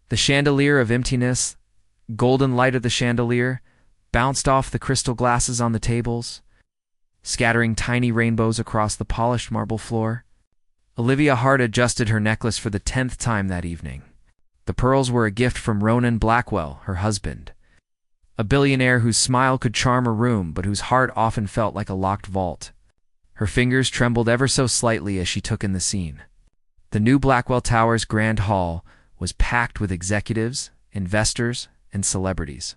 The chandelier of emptiness, golden light of the chandelier, bounced off the crystal glasses on the tables, scattering tiny rainbows across the polished marble floor. Olivia Hart adjusted her necklace for the 10th time that evening. The pearls were a gift from Ronan Blackwell, her husband, a billionaire whose smile could charm a room but whose heart often felt like a locked vault. Her fingers trembled ever so slightly as she took in the scene. The new Blackwell Tower's Grand Hall was packed with executives, investors, and celebrities.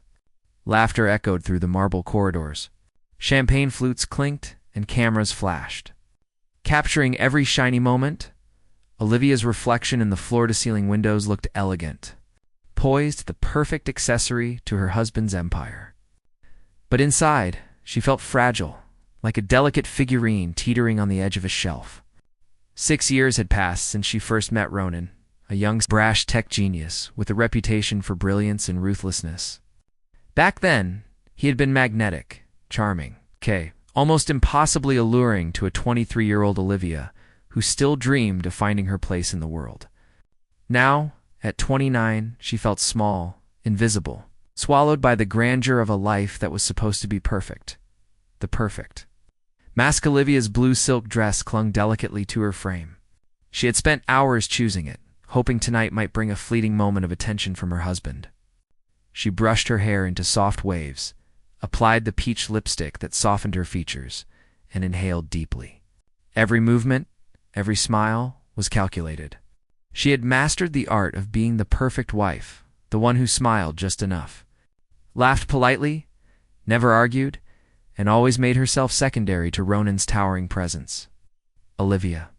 Laughter echoed through the marble corridors. Champagne flutes clinked and cameras flashed. Capturing every shiny moment, Olivia's reflection in the floor-to-ceiling windows looked elegant, poised, the perfect accessory to her husband's empire. But inside, she felt fragile, like a delicate figurine teetering on the edge of a shelf. 6 years had passed since she first met Ronan, a young, brash tech genius with a reputation for brilliance and ruthlessness. Back then, he had been magnetic, charming, almost impossibly alluring to a 23-year-old Olivia who still dreamed of finding her place in the world. Now, at 29, she felt small, invisible, swallowed by the grandeur of a life that was supposed to be perfect. The perfect. Mask Olivia's blue silk dress clung delicately to her frame. She had spent hours choosing it, hoping tonight might bring a fleeting moment of attention from her husband. She brushed her hair into soft waves, applied the peach lipstick that softened her features, and inhaled deeply. Every movement, every smile was calculated. She had mastered the art of being the perfect wife, the one who smiled just enough, laughed politely, never argued, and always made herself secondary to Ronan's towering presence. "Olivia,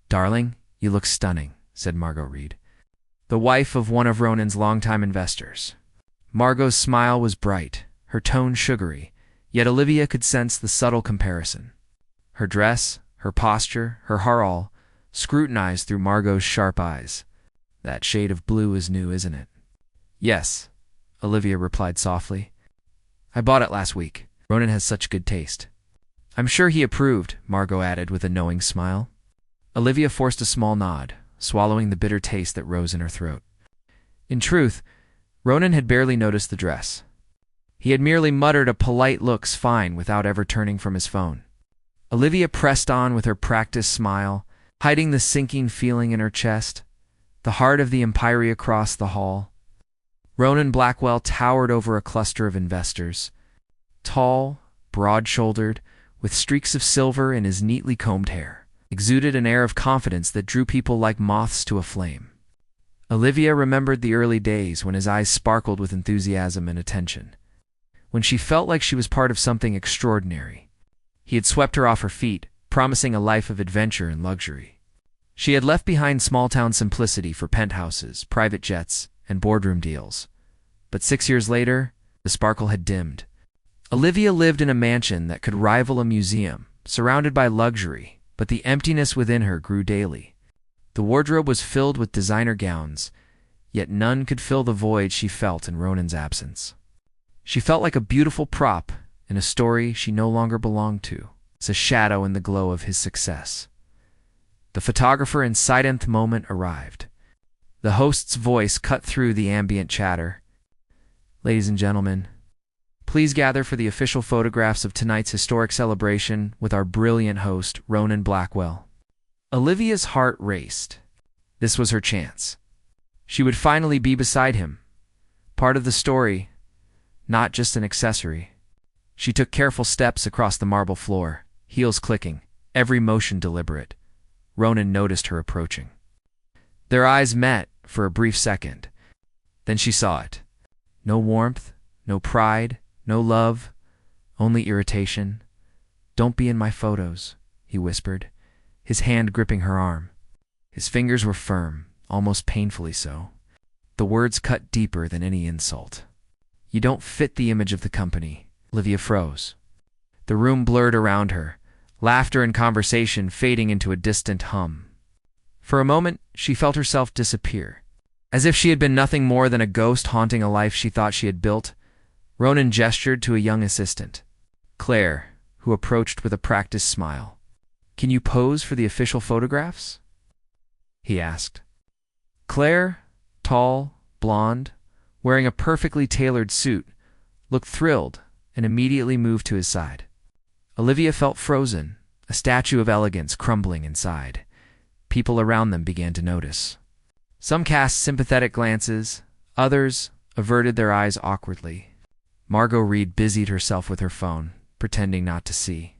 darling, you look stunning," said Margot Reed, the wife of one of Ronan's longtime investors. Margot's smile was bright, her tone sugary, yet Olivia could sense the subtle comparison. Her dress, her posture, her all scrutinized through Margot's sharp eyes. "That shade of blue is new, isn't it?" "Yes," Olivia replied softly. "I bought it last week. Ronan has such good taste." "I'm sure he approved," Margot added with a knowing smile. Olivia forced a small nod, swallowing the bitter taste that rose in her throat. In truth, Ronan had barely noticed the dress. He had merely muttered a polite "looks fine" without ever turning from his phone. Olivia pressed on with her practiced smile, hiding the sinking feeling in her chest, the heart of the empire across the hall. Ronan Blackwell towered over a cluster of investors. Tall, broad-shouldered, with streaks of silver in his neatly combed hair, exuded an air of confidence that drew people like moths to a flame. Olivia remembered the early days when his eyes sparkled with enthusiasm and attention, when she felt like she was part of something extraordinary. He had swept her off her feet, promising a life of adventure and luxury. She had left behind small-town simplicity for penthouses, private jets, and boardroom deals. But 6 years later, the sparkle had dimmed. Olivia lived in a mansion that could rival a museum, surrounded by luxury, but the emptiness within her grew daily. The wardrobe was filled with designer gowns, yet none could fill the void she felt in Ronan's absence. She felt like a beautiful prop in a story she no longer belonged to, as a shadow in the glow of his success. The photographer and sight-nth moment arrived. The host's voice cut through the ambient chatter. "Ladies and gentlemen, please gather for the official photographs of tonight's historic celebration with our brilliant host, Ronan Blackwell." Olivia's heart raced. This was her chance. She would finally be beside him, part of the story, not just an accessory. She took careful steps across the marble floor, heels clicking, every motion deliberate. Ronan noticed her approaching. Their eyes met for a brief second. Then she saw it. No warmth, no pride, no love, only irritation. "Don't be in my photos," he whispered, his hand gripping her arm. His fingers were firm, almost painfully so. The words cut deeper than any insult. "You don't fit the image of the company." Olivia froze. The room blurred around her, laughter and conversation fading into a distant hum. For a moment, she felt herself disappear. As if she had been nothing more than a ghost haunting a life she thought she had built, Ronan gestured to a young assistant, Claire, who approached with a practiced smile. "Can you pose for the official photographs?" he asked. Claire, tall, blonde, wearing a perfectly tailored suit, looked thrilled and immediately moved to his side. Olivia felt frozen, a statue of elegance crumbling inside. People around them began to notice. Some cast sympathetic glances, others averted their eyes awkwardly. Margot Reed busied herself with her phone, pretending not to see.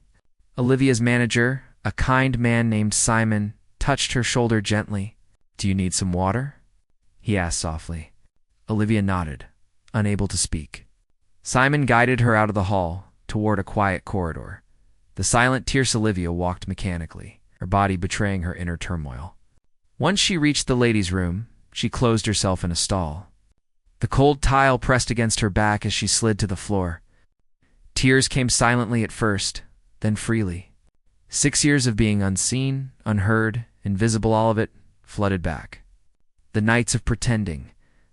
Olivia's manager, a kind man named Simon, touched her shoulder gently. "Do you need some water?" he asked softly. Olivia nodded, unable to speak. Simon guided her out of the hall, toward a quiet corridor. The silent, tierce Olivia walked mechanically, her body betraying her inner turmoil. Once she reached the ladies' room, she closed herself in a stall. The cold tile pressed against her back as she slid to the floor. Tears came silently at first, then freely. 6 years of being unseen, unheard, invisible, all of it flooded back. The nights of pretending,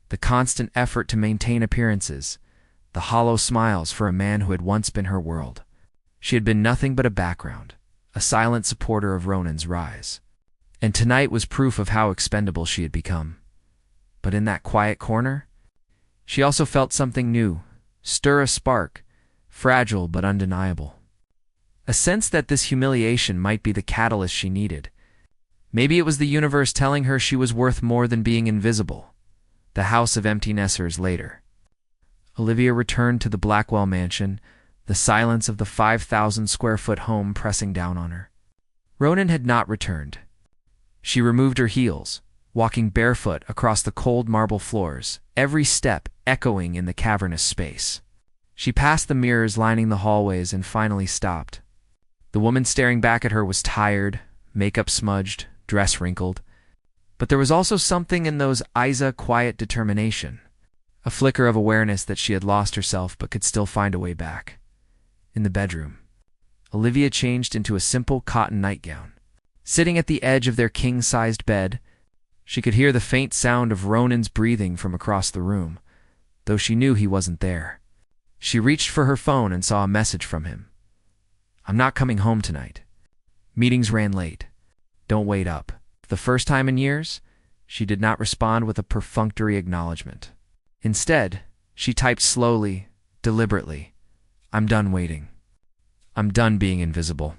the constant effort to maintain appearances, the hollow smiles for a man who had once been her world. She had been nothing but a background, a silent supporter of Ronan's rise. And tonight was proof of how expendable she had become. But in that quiet corner, she also felt something new, stir a spark, fragile but undeniable. A sense that this humiliation might be the catalyst she needed. Maybe it was the universe telling her she was worth more than being invisible. The House of Empty Nesters later. Olivia returned to the Blackwell mansion, the silence of the 5,000-square-foot home pressing down on her. Ronan had not returned. She removed her heels, walking barefoot across the cold marble floors, every step echoing in the cavernous space. She passed the mirrors lining the hallways and finally stopped. The woman staring back at her was tired, makeup smudged, dress wrinkled. But there was also something in those eyes, quiet determination, a flicker of awareness that she had lost herself but could still find a way back. In the bedroom, Olivia changed into a simple cotton nightgown. Sitting at the edge of their king-sized bed, she could hear the faint sound of Ronan's breathing from across the room, though she knew he wasn't there. She reached for her phone and saw a message from him. "I'm not coming home tonight. Meetings ran late. Don't wait up." For the first time in years, she did not respond with a perfunctory acknowledgement. Instead, she typed slowly, deliberately, "I'm done waiting. I'm done being invisible."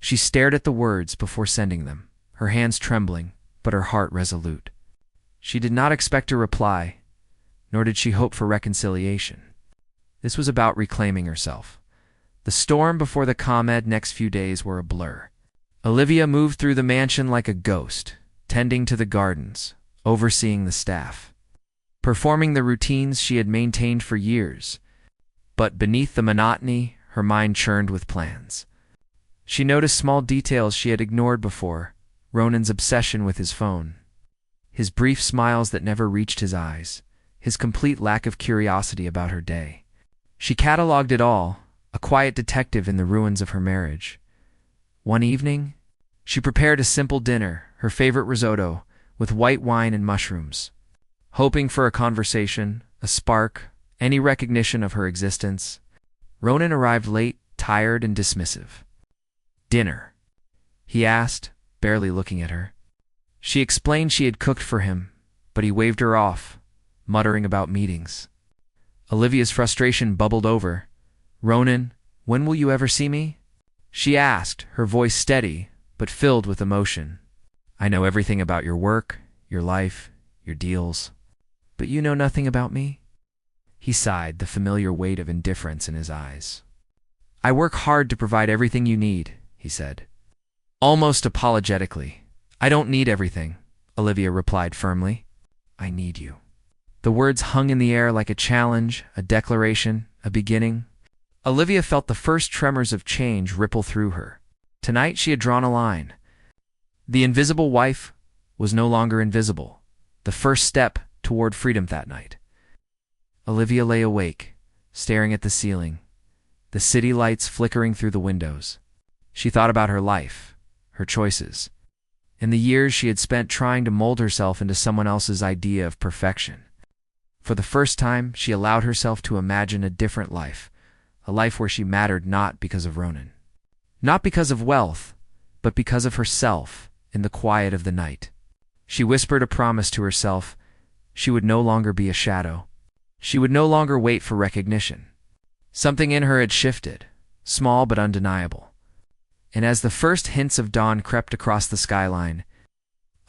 She stared at the words before sending them, her hands trembling, but her heart resolute. She did not expect a reply, nor did she hope for reconciliation. This was about reclaiming herself. The storm before the ComEd next few days were a blur. Olivia moved through the mansion like a ghost, tending to the gardens, overseeing the staff, performing the routines she had maintained for years. But beneath the monotony, her mind churned with plans. She noticed small details she had ignored before: Ronan's obsession with his phone, his brief smiles that never reached his eyes, his complete lack of curiosity about her day. She catalogued it all, a quiet detective in the ruins of her marriage. One evening, she prepared a simple dinner, her favorite risotto, with white wine and mushrooms. Hoping for a conversation, a spark, any recognition of her existence, Ronan arrived late, tired and dismissive. "Dinner?" he asked, barely looking at her. She explained she had cooked for him, but he waved her off, muttering about meetings. Olivia's frustration bubbled over. "Ronan, when will you ever see me?" she asked, her voice steady, but filled with emotion. "I know everything about your work, your life, your deals. But you know nothing about me?" He sighed, the familiar weight of indifference in his eyes. "I work hard to provide everything you need," he said, almost apologetically. "I don't need everything," Olivia replied firmly. "I need you." The words hung in the air like a challenge, a declaration, a beginning. Olivia felt the first tremors of change ripple through her. Tonight she had drawn a line. The invisible wife was no longer invisible, the first step toward freedom that night. Olivia lay awake, staring at the ceiling, the city lights flickering through the windows. She thought about her life, her choices, and the years she had spent trying to mold herself into someone else's idea of perfection. For the first time, she allowed herself to imagine a different life, a life where she mattered not because of Ronan, not because of wealth, but because of herself in the quiet of the night. She whispered a promise to herself: She would no longer be a shadow. She would no longer wait for recognition. Something in her had shifted, small but undeniable. And as the first hints of dawn crept across the skyline,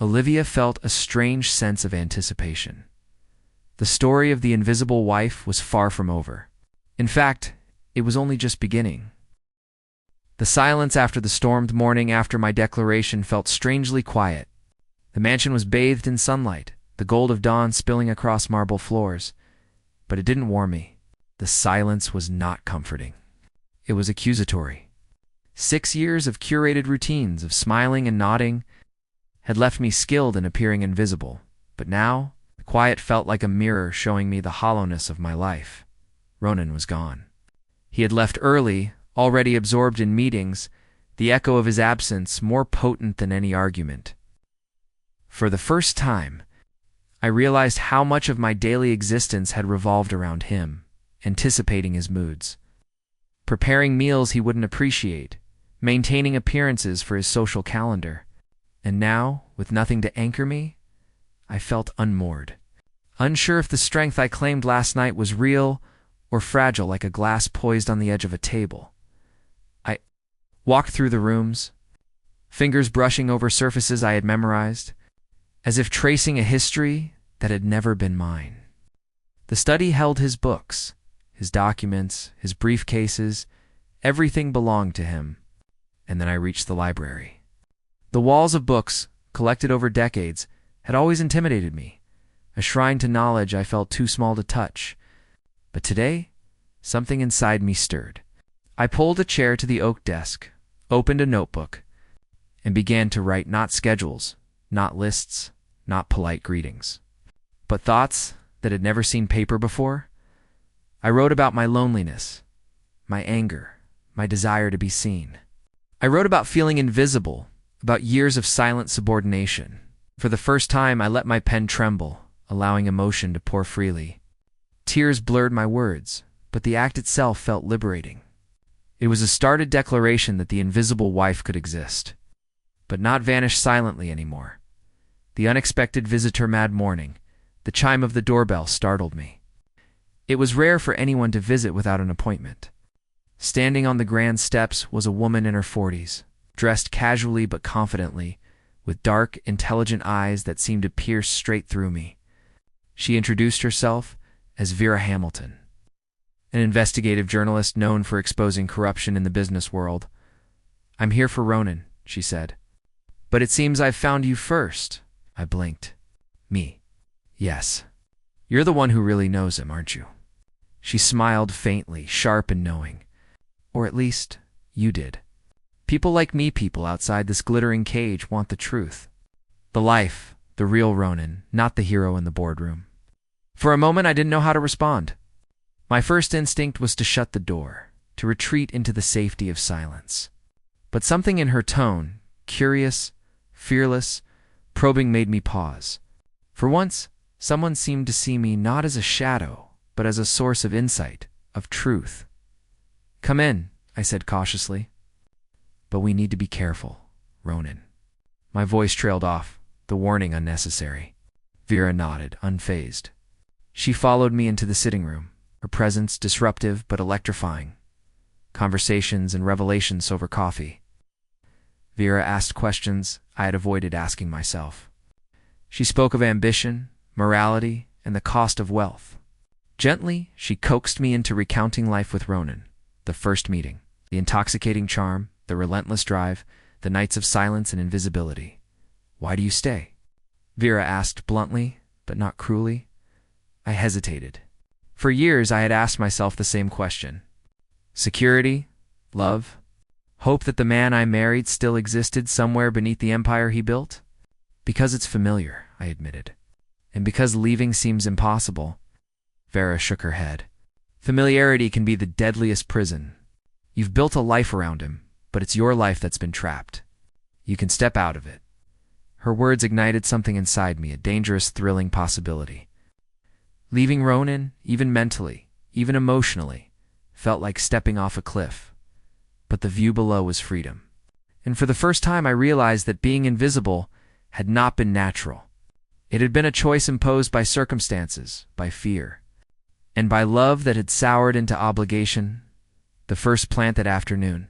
Olivia felt a strange sense of anticipation. The story of the invisible wife was far from over. In fact, it was only just beginning. The silence after the stormed morning after my declaration felt strangely quiet. The mansion was bathed in sunlight, the gold of dawn spilling across marble floors. But it didn't warm me. The silence was not comforting. It was accusatory. 6 years of curated routines of smiling and nodding had left me skilled in appearing invisible, but now the quiet felt like a mirror showing me the hollowness of my life. Ronan was gone. He had left early, already absorbed in meetings, the echo of his absence more potent than any argument. For the first time, I realized how much of my daily existence had revolved around him, anticipating his moods, preparing meals he wouldn't appreciate, maintaining appearances for his social calendar. And now, with nothing to anchor me, I felt unmoored, unsure if the strength I claimed last night was real or fragile like a glass poised on the edge of a table. I walked through the rooms, fingers brushing over surfaces I had memorized, as if tracing a history that had never been mine. The study held his books, his documents, his briefcases, everything belonged to him. And then I reached the library. The walls of books, collected over decades, had always intimidated me, a shrine to knowledge I felt too small to touch. But today, something inside me stirred. I pulled a chair to the oak desk, opened a notebook, and began to write not schedules, not lists, not polite greetings, but thoughts that had never seen paper before. I wrote about my loneliness, my anger, my desire to be seen. I wrote about feeling invisible, about years of silent subordination. For the first time, I let my pen tremble, allowing emotion to pour freely. Tears blurred my words, but the act itself felt liberating. It was a started declaration that the invisible wife could exist, but not vanish silently anymore. The unexpected visitor mad morning, the chime of the doorbell startled me. It was rare for anyone to visit without an appointment. Standing on the grand steps was a woman in her 40s, dressed casually but confidently, with dark, intelligent eyes that seemed to pierce straight through me. She introduced herself as Vera Hamilton, an investigative journalist known for exposing corruption in the business world. "I'm here for Ronan," she said. "But it seems I've found you first." I blinked. "Me? Yes. You're the one who really knows him, aren't you?" She smiled faintly, sharp and knowing. "Or at least, you did. People like me, people outside this glittering cage, want the truth. The life, the real Ronan, not the hero in the boardroom." For a moment, I didn't know how to respond. My first instinct was to shut the door, to retreat into the safety of silence. But something in her tone, curious, fearless, probing, made me pause. For once, someone seemed to see me not as a shadow, but as a source of insight, of truth. "Come in," I said cautiously. "But we need to be careful, Ronan." My voice trailed off, the warning unnecessary. Vera nodded, unfazed. She followed me into the sitting room, her presence disruptive but electrifying. Conversations and revelations over coffee. Vera asked questions I had avoided asking myself. She spoke of ambition, morality, and the cost of wealth. Gently, she coaxed me into recounting life with Ronan, the first meeting, the intoxicating charm, the relentless drive, the nights of silence and invisibility. "Why do you stay?" Vera asked bluntly, but not cruelly. I hesitated. For years, I had asked myself the same question. Security? Love? Hope that the man I married still existed somewhere beneath the empire he built? "Because it's familiar," I admitted. "And because leaving seems impossible." Vera shook her head. "Familiarity can be the deadliest prison. You've built a life around him, but it's your life that's been trapped. You can step out of it." Her words ignited something inside me, a dangerous, thrilling possibility. Leaving Ronan, even mentally, even emotionally, felt like stepping off a cliff. But the view below was freedom. And for the first time I realized that being invisible had not been natural. It had been a choice imposed by circumstances, by fear, and by love that had soured into obligation. The first plant that afternoon,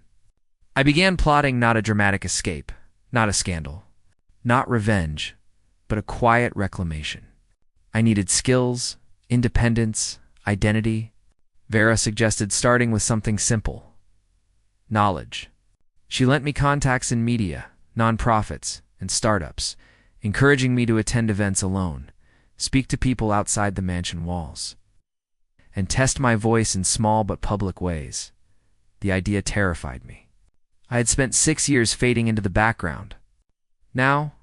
I began plotting not a dramatic escape, not a scandal, not revenge, but a quiet reclamation. I needed skills, independence, identity. Vera suggested starting with something simple: knowledge. She lent me contacts in media, nonprofits, and startups, encouraging me to attend events alone, speak to people outside the mansion walls, and test my voice in small but public ways. The idea terrified me. I had spent 6 years fading into the background. Now,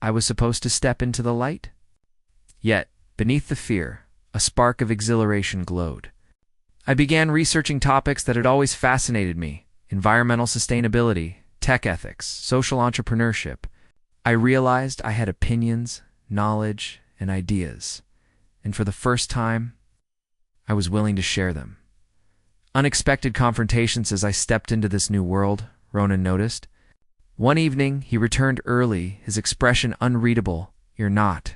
I was supposed to step into the light? Yet, beneath the fear, a spark of exhilaration glowed. I began researching topics that had always fascinated me: environmental sustainability, tech ethics, social entrepreneurship. I realized I had opinions, knowledge, and ideas, and for the first time, I was willing to share them. Unexpected confrontations as I stepped into this new world, Ronan noticed. One evening, he returned early, his expression unreadable. "You're not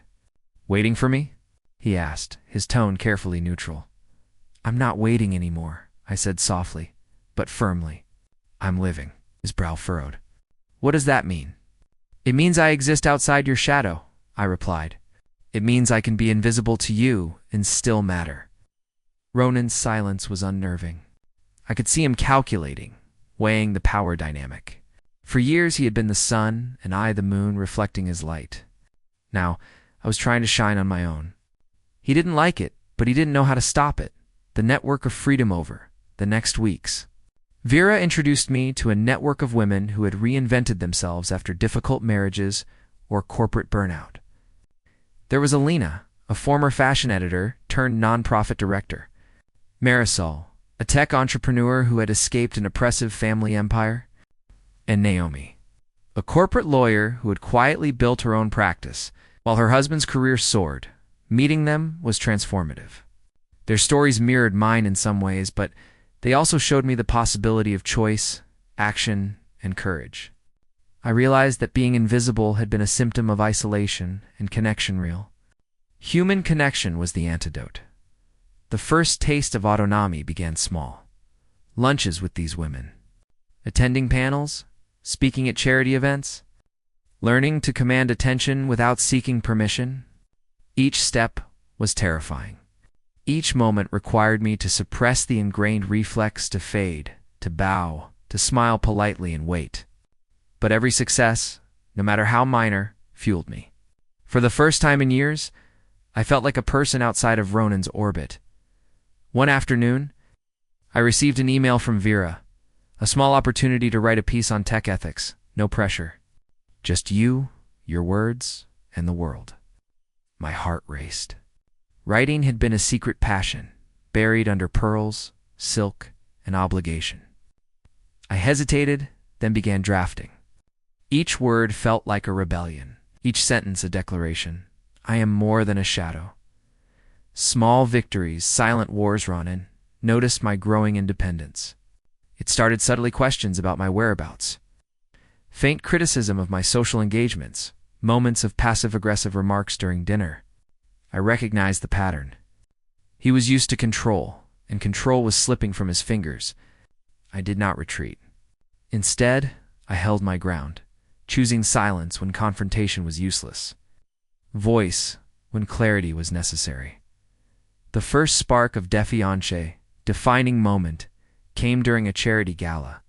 waiting for me?" he asked, his tone carefully neutral. "I'm not waiting anymore," I said softly, but firmly. "I'm living." His brow furrowed. "What does that mean?" "It means I exist outside your shadow," I replied. "It means I can be invisible to you and still matter." Ronan's silence was unnerving. I could see him calculating, weighing the power dynamic. For years he had been the sun, and I the moon reflecting his light. Now, I was trying to shine on my own. He didn't like it, but he didn't know how to stop it. The network of freedom over the next weeks. Vera introduced me to a network of women who had reinvented themselves after difficult marriages or corporate burnout. There was Alina, a former fashion editor turned nonprofit director. Marisol, a tech entrepreneur who had escaped an oppressive family empire. And Naomi, a corporate lawyer who had quietly built her own practice while her husband's career soared. Meeting them was transformative. Their stories mirrored mine in some ways, but they also showed me the possibility of choice, action, and courage. I realized that being invisible had been a symptom of isolation and connection real. Human connection was the antidote. The first taste of autonomy began small. Lunches with these women, attending panels, speaking at charity events, learning to command attention without seeking permission. Each step was terrifying. Each moment required me to suppress the ingrained reflex to fade, to bow, to smile politely and wait. But every success, no matter how minor, fueled me. For the first time in years, I felt like a person outside of Ronan's orbit. One afternoon, I received an email from Vera, a small opportunity to write a piece on tech ethics. No pressure. Just you, your words, and the world. My heart raced. Writing had been a secret passion, buried under pearls, silk, and obligation. I hesitated, then began drafting. Each word felt like a rebellion, each sentence a declaration. I am more than a shadow. Small victories, silent wars, Ronan. Noticed my growing independence. It started subtly questions about my whereabouts. Faint criticism of my social engagements, moments of passive-aggressive remarks during dinner. I recognized the pattern. He was used to control, and control was slipping from his fingers. I did not retreat. Instead, I held my ground, choosing silence when confrontation was useless, voice when clarity was necessary. The first spark of défiance, defining moment, came during a charity gala.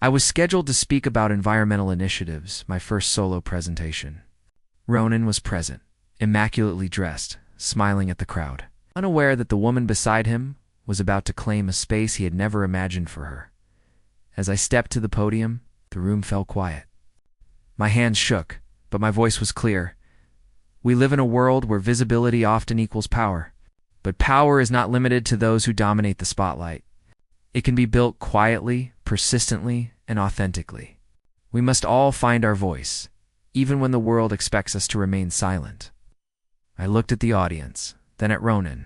I was scheduled to speak about environmental initiatives, my first solo presentation. Ronan was present, immaculately dressed, smiling at the crowd, unaware that the woman beside him was about to claim a space he had never imagined for her. As I stepped to the podium, the room fell quiet. My hands shook, but my voice was clear. We live in a world where visibility often equals power, but power is not limited to those who dominate the spotlight. It can be built quietly, persistently, and authentically. We must all find our voice, even when the world expects us to remain silent. I looked at the audience, then at Ronan.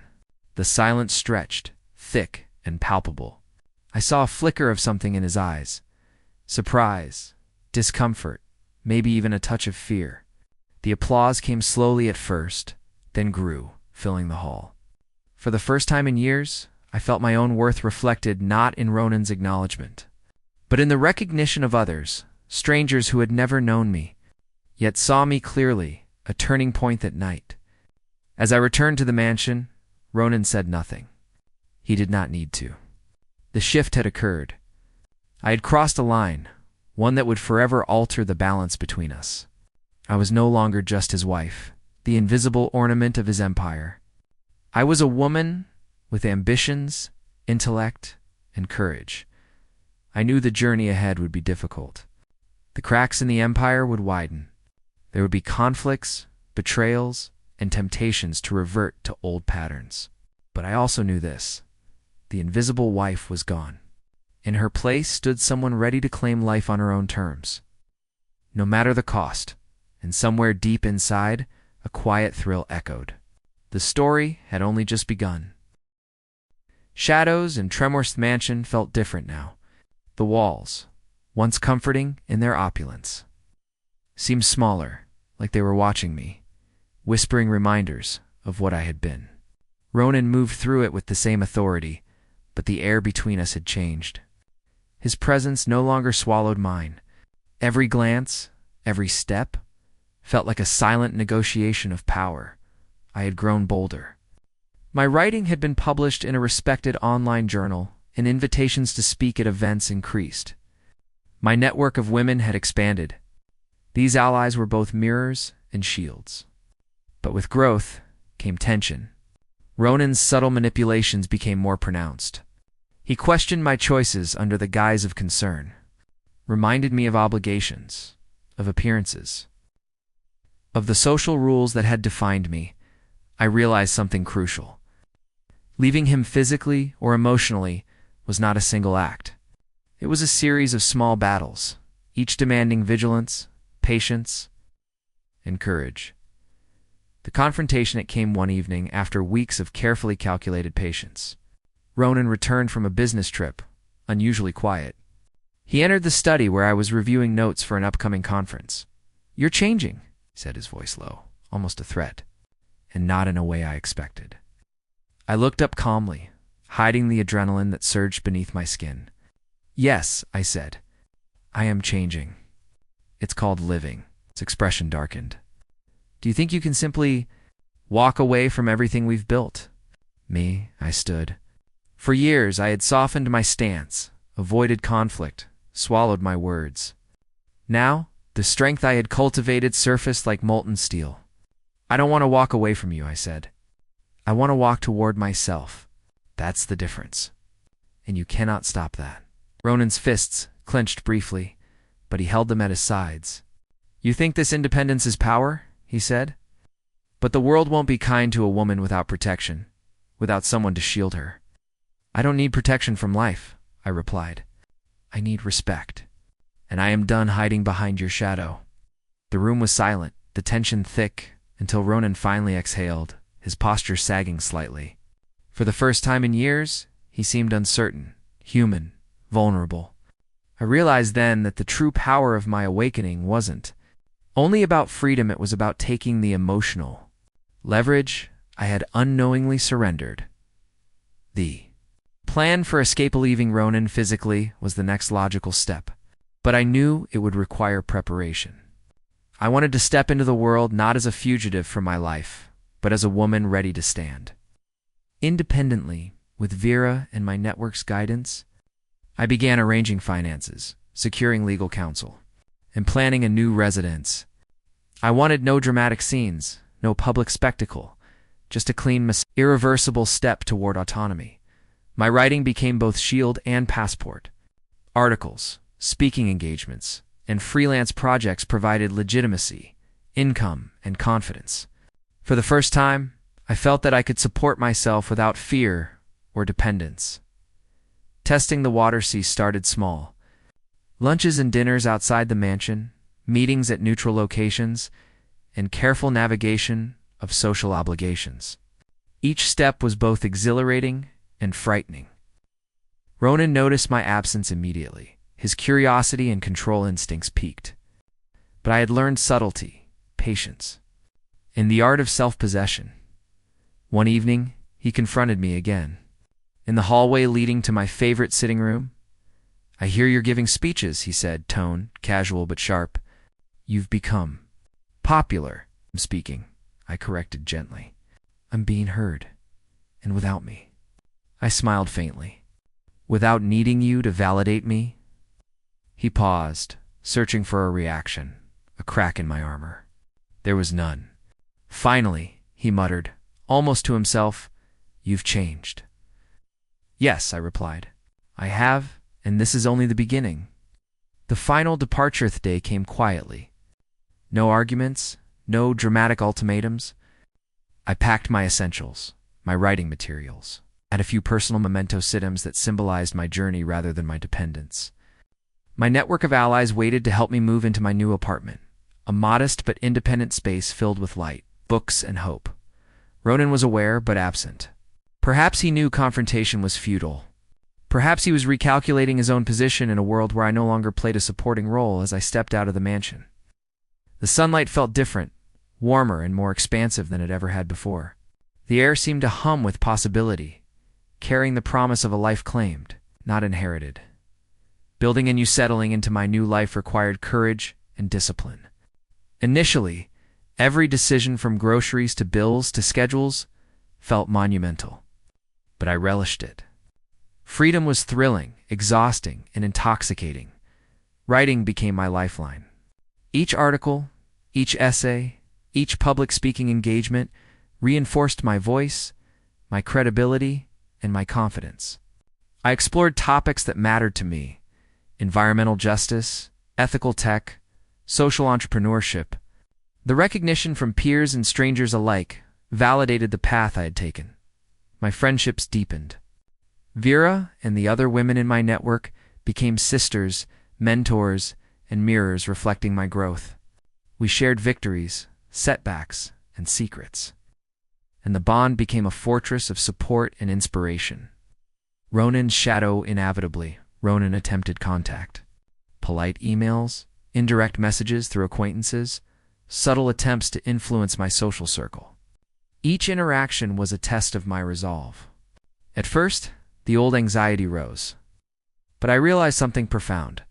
The silence stretched, thick and palpable. I saw a flicker of something in his eyes. Surprise, discomfort, maybe even a touch of fear. The applause came slowly at first, then grew, filling the hall. For the first time in years, I felt my own worth reflected not in Ronan's acknowledgement, but in the recognition of others, strangers who had never known me, yet saw me clearly, a turning point that night. As I returned to the mansion, Ronan said nothing. He did not need to. The shift had occurred. I had crossed a line, one that would forever alter the balance between us. I was no longer just his wife, the invisible ornament of his empire. I was a woman with ambitions, intellect, and courage. I knew the journey ahead would be difficult. The cracks in the empire would widen. There would be conflicts, betrayals, and temptations to revert to old patterns. But I also knew this: the invisible wife was gone. In her place stood someone ready to claim life on her own terms, no matter the cost, and somewhere deep inside, a quiet thrill echoed. The story had only just begun. Shadows in Tremorth's mansion felt different now. The walls, once comforting in their opulence, seemed smaller, like they were watching me, whispering reminders of what I had been. Ronan moved through it with the same authority, but the air between us had changed. His presence no longer swallowed mine. Every glance, every step, felt like a silent negotiation of power. I had grown bolder. My writing had been published in a respected online journal, and invitations to speak at events increased. My network of women had expanded. These allies were both mirrors and shields. But with growth came tension. Ronan's subtle manipulations became more pronounced. He questioned my choices under the guise of concern, reminded me of obligations, of appearances, of the social rules that had defined me. I realized something crucial. Leaving him physically or emotionally was not a single act. It was a series of small battles, each demanding vigilance, patience, and courage. The confrontation it came one evening after weeks of carefully calculated patience. Ronan returned from a business trip, unusually quiet. He entered the study where I was reviewing notes for an upcoming conference. "You're changing," said his voice low, almost a threat, and not in a way I expected. I looked up calmly, hiding the adrenaline that surged beneath my skin. "Yes," I said, "I am changing. It's called living." His expression darkened. "Do you think you can simply walk away from everything we've built?" Me, I stood. For years I had softened my stance, avoided conflict, swallowed my words. Now, the strength I had cultivated surfaced like molten steel. "I don't want to walk away from you," I said. "I want to walk toward myself. That's the difference. And you cannot stop that." Ronan's fists clenched briefly, but he held them at his sides. "You think this independence is power?" he said. "But the world won't be kind to a woman without protection, without someone to shield her." "I don't need protection from life," I replied. "I need respect. And I am done hiding behind your shadow." The room was silent, the tension thick, until Ronan finally exhaled, his posture sagging slightly. For the first time in years, he seemed uncertain, human, vulnerable. I realized then that the true power of my awakening wasn't only about freedom, it was about taking the emotional leverage I had unknowingly surrendered. The plan for escape, leaving Ronan physically, was the next logical step, but I knew it would require preparation. I wanted to step into the world not as a fugitive from my life, but as a woman ready to stand. Independently, with Vera and my network's guidance, I began arranging finances, securing legal counsel, and planning a new residence. I wanted no dramatic scenes, no public spectacle, just a clean, irreversible step toward autonomy. My writing became both shield and passport. Articles, speaking engagements, and freelance projects provided legitimacy, income, and confidence. For the first time, I felt that I could support myself without fear or dependence. Testing the water sea started small. Lunches and dinners outside the mansion, meetings at neutral locations, and careful navigation of social obligations. Each step was both exhilarating and frightening. Ronan noticed my absence immediately. His curiosity and control instincts peaked. But I had learned subtlety, patience, in the art of self-possession. One evening, he confronted me again. In the hallway leading to my favorite sitting room, "I hear you're giving speeches," he said, tone casual but sharp. "You've become popular." "I'm speaking," I corrected gently. "I'm being heard, and without me." I smiled faintly. "Without needing you to validate me?" He paused, searching for a reaction, a crack in my armor. There was none. Finally, he muttered, almost to himself, "You've changed." "Yes," I replied. "I have, and this is only the beginning." The final departure day came quietly. No arguments, no dramatic ultimatums. I packed my essentials, my writing materials, and a few personal memento items that symbolized my journey rather than my dependence. My network of allies waited to help me move into my new apartment, a modest but independent space filled with light, books, and hope. Ronan was aware but absent. Perhaps he knew confrontation was futile. Perhaps he was recalculating his own position in a world where I no longer played a supporting role as I stepped out of the mansion. The sunlight felt different, warmer and more expansive than it ever had before. The air seemed to hum with possibility, carrying the promise of a life claimed, not inherited. Building and settling into my new life required courage and discipline. Initially, every decision from groceries to bills to schedules felt monumental. But I relished it. Freedom was thrilling, exhausting, and intoxicating. Writing became my lifeline. Each article, each essay, each public speaking engagement reinforced my voice, my credibility, and my confidence. I explored topics that mattered to me: environmental justice, ethical tech, social entrepreneurship. The recognition from peers and strangers alike validated the path I had taken. My friendships deepened. Vera and the other women in my network became sisters, mentors, and mirrors reflecting my growth. We shared victories, setbacks, and secrets. And the bond became a fortress of support and inspiration. Ronan's shadow inevitably. Ronan attempted contact. Polite emails, indirect messages through acquaintances, subtle attempts to influence my social circle. Each interaction was a test of my resolve. At first, the old anxiety rose. But I realized something profound.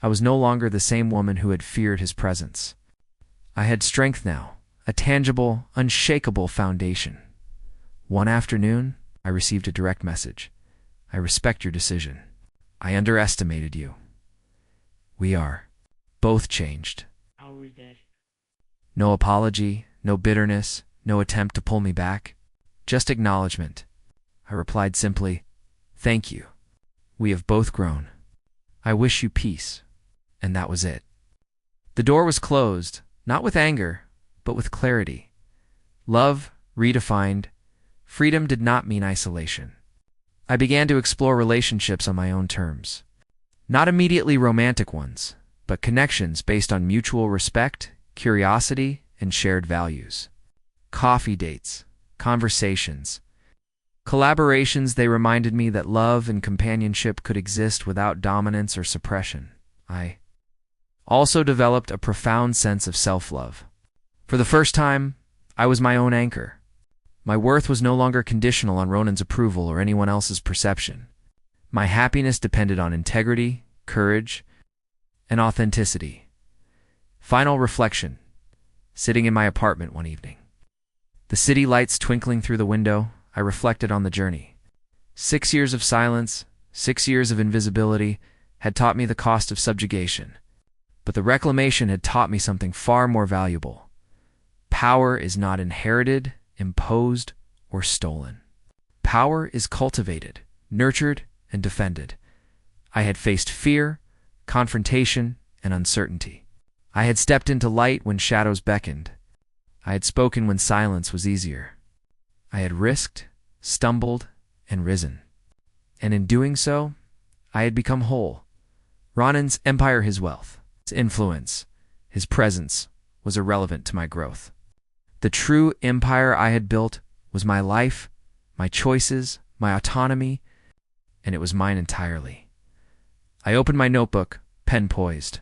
I was no longer the same woman who had feared his presence. I had strength now, a tangible, unshakable foundation. One afternoon, I received a direct message. "I respect your decision. I underestimated you. We are both changed." I'll read that. No apology, no bitterness, no attempt to pull me back. Just acknowledgement. I replied simply, "Thank you. We have both grown. I wish you peace." And that was it. The door was closed, not with anger, but with clarity. Love, redefined. Freedom did not mean isolation. I began to explore relationships on my own terms. Not immediately romantic ones, but connections based on mutual respect, curiosity, and shared values. Coffee dates, conversations, collaborations. They reminded me that love and companionship could exist without dominance or suppression. I also developed a profound sense of self-love. For the first time, I was my own anchor. My worth was no longer conditional on Ronan's approval or anyone else's perception. My happiness depended on integrity, courage, and authenticity. Final reflection. Sitting in my apartment one evening, the city lights twinkling through the window, I reflected on the journey. 6 years of silence, 6 years of invisibility had taught me the cost of subjugation. But the reclamation had taught me something far more valuable. Power is not inherited, imposed, or stolen. Power is cultivated, nurtured, and defended. I had faced fear, confrontation, and uncertainty. I had stepped into light when shadows beckoned. I had spoken when silence was easier. I had risked, stumbled, and risen. And in doing so, I had become whole. Ronan's empire, his wealth, his influence, his presence was irrelevant to my growth. The true empire I had built was my life, my choices, my autonomy, and it was mine entirely. I opened my notebook, pen poised.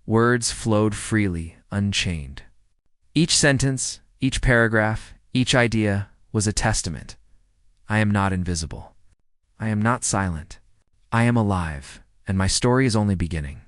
Words flowed freely, unchained. Each sentence, each paragraph, each idea was a testament. I am not invisible. I am not silent. I am alive, and my story is only beginning.